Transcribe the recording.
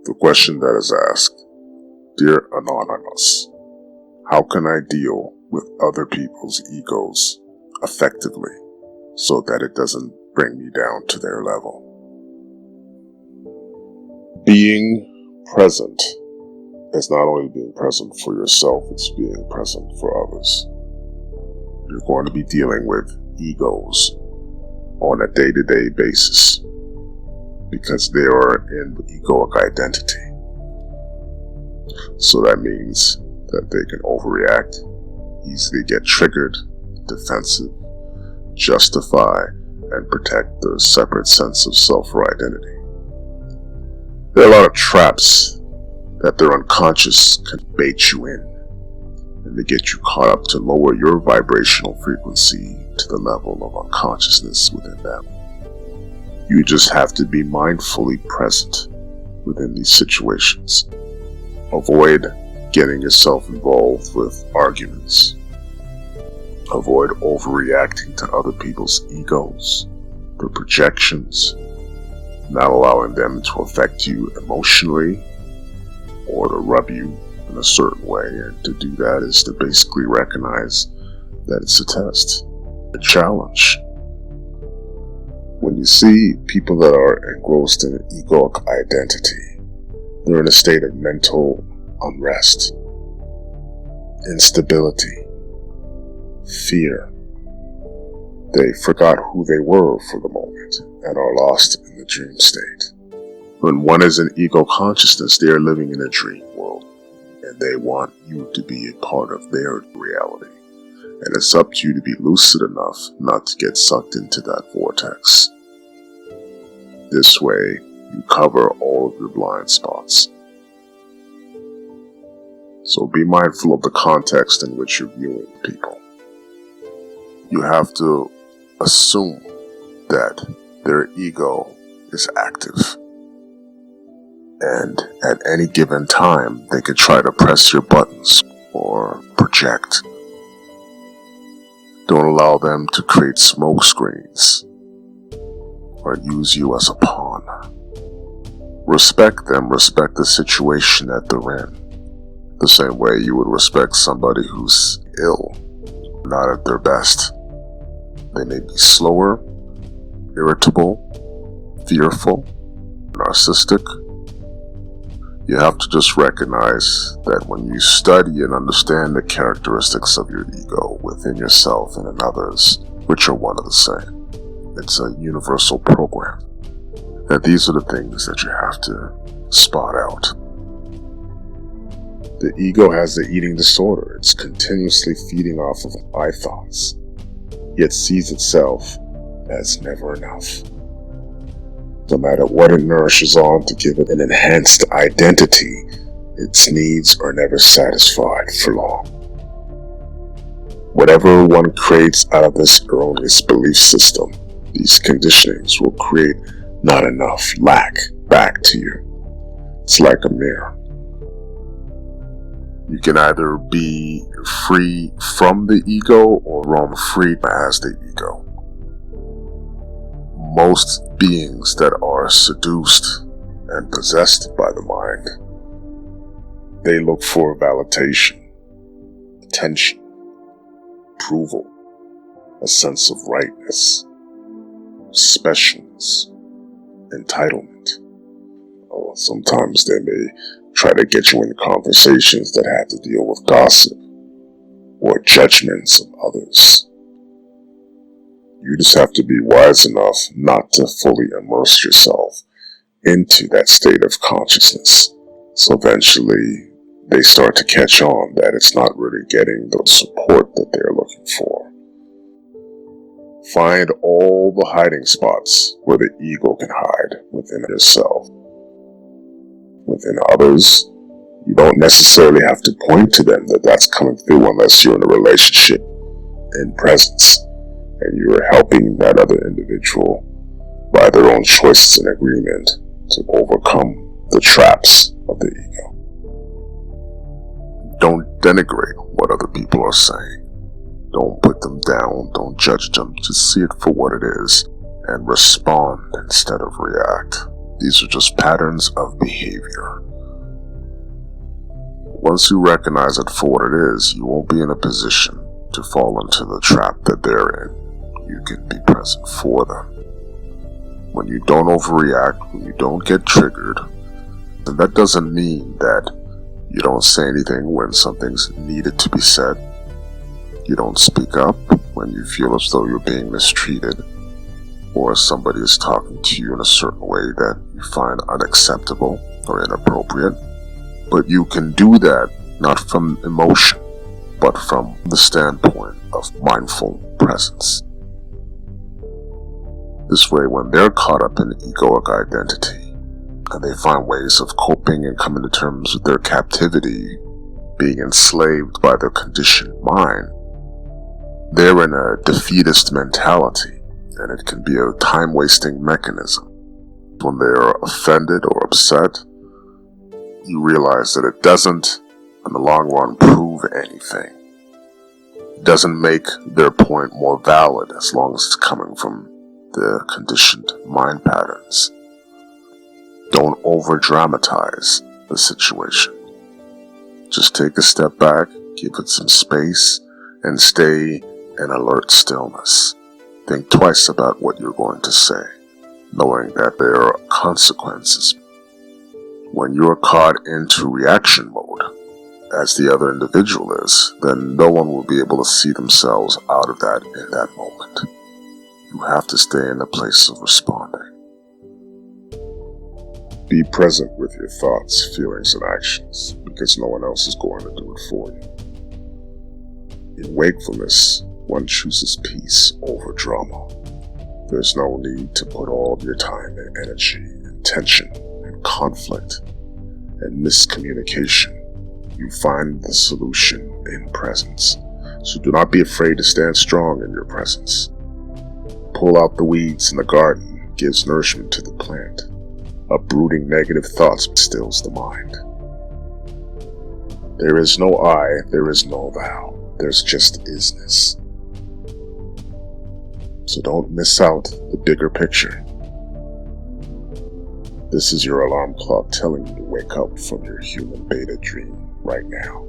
The question that is asked: Dear Anonymous, how can I deal with other people's egos effectively so that it doesn't bring me down to their level? Being present is not only being present for yourself, it's being present for others. You're going to be dealing with egos on a day-to-day basis because they are in egoic identity. So that means that they can overreact, easily get triggered, defensive, justify, and protect their separate sense of self or identity. There are a lot of traps that their unconscious can bait you in, and they get you caught up to lower your vibrational frequency to the level of unconsciousness within them. You just have to be mindfully present within these situations. Avoid getting yourself involved with arguments. Avoid overreacting to other people's egos, their projections, not allowing them to affect you emotionally or to rub you in a certain way. And to do that is to basically recognize that it's a test, a challenge. When you see people that are engrossed in an egoic identity, they're in a state of mental unrest, instability, fear. They forgot who they were for the moment and are lost in the dream state. When one is in ego consciousness, they are living in a dream world, and they want you to be a part of their reality. And it's up to you to be lucid enough not to get sucked into that vortex. This way, you cover all of your blind spots. So be mindful of the context in which you're viewing people. You have to assume that their ego is active. And at any given time, they can try to press your buttons or project. Don't allow them to create smoke screens or use you as a pawn. Respect them, respect the situation that they're in. The same way you would respect somebody who's ill, not at their best. They may be slower, irritable, fearful, narcissistic. You have to just recognize that when you study and understand the characteristics of your ego within yourself and in others, which are one and the same, it's a universal program. And these are the things that you have to spot out. The ego has the eating disorder. It's continuously feeding off of I thoughts, yet sees itself as never enough. No matter what it nourishes on to give it an enhanced identity, its needs are never satisfied for long. Whatever one creates out of this erroneous belief system, these conditionings will create not enough lack back to you. It's like a mirror. You can either be free from the ego or roam free as the ego. Most beings that are seduced and possessed by the mind, they look for validation, attention, approval, a sense of rightness, specialness, entitlement. Sometimes they may try to get you in conversations that have to deal with gossip or judgments of others. You just have to be wise enough not to fully immerse yourself into that state of consciousness. So eventually they start to catch on that it's not really getting the support that they're looking for. Find all the hiding spots where the ego can hide within yourself. Within others, you don't necessarily have to point to them that that's coming through unless you're in a relationship in presence and you're helping that other individual by their own choices and agreement to overcome the traps of the ego. Don't denigrate what other people are saying. Don't put them down. Don't judge them. Just see it for what it is and respond instead of react. These are just patterns of behavior. Once you recognize it for what it is, you won't be in a position to fall into the trap that they're in. You can be present for them. When you don't overreact, when you don't get triggered, then that doesn't mean that you don't say anything when something's needed to be said. You don't speak up when you feel as though you're being mistreated, or somebody is talking to you in a certain way that you find unacceptable or inappropriate. But you can do that not from emotion, but from the standpoint of mindful presence. This way, when they're caught up in egoic identity, and they find ways of coping and coming to terms with their captivity, being enslaved by their conditioned mind, they're in a defeatist mentality, and it can be a time-wasting mechanism. When they're offended or upset, you realize that it doesn't, in the long run, prove anything. It doesn't make their point more valid as long as it's coming from the conditioned mind patterns. Don't over-dramatize the situation. Just take a step back, give it some space, and stay in alert stillness. Think twice about what you're going to say, knowing that there are consequences. When you're caught into reaction mode, as the other individual is, then no one will be able to see themselves out of that in that moment. You have to stay in the place of responding. Be present with your thoughts, feelings, and actions, because no one else is going to do it for you. In wakefulness, one chooses peace over drama. There's no need to put all of your time and energy and tension and conflict and miscommunication. You find the solution in presence. So do not be afraid to stand strong in your presence. Pull out the weeds in the garden, gives nourishment to the plant. Uprooting negative thoughts stills the mind. There is no I, there is no thou. There's just isness. So don't miss out the bigger picture. This is your alarm clock telling you to wake up from your human beta dream right now.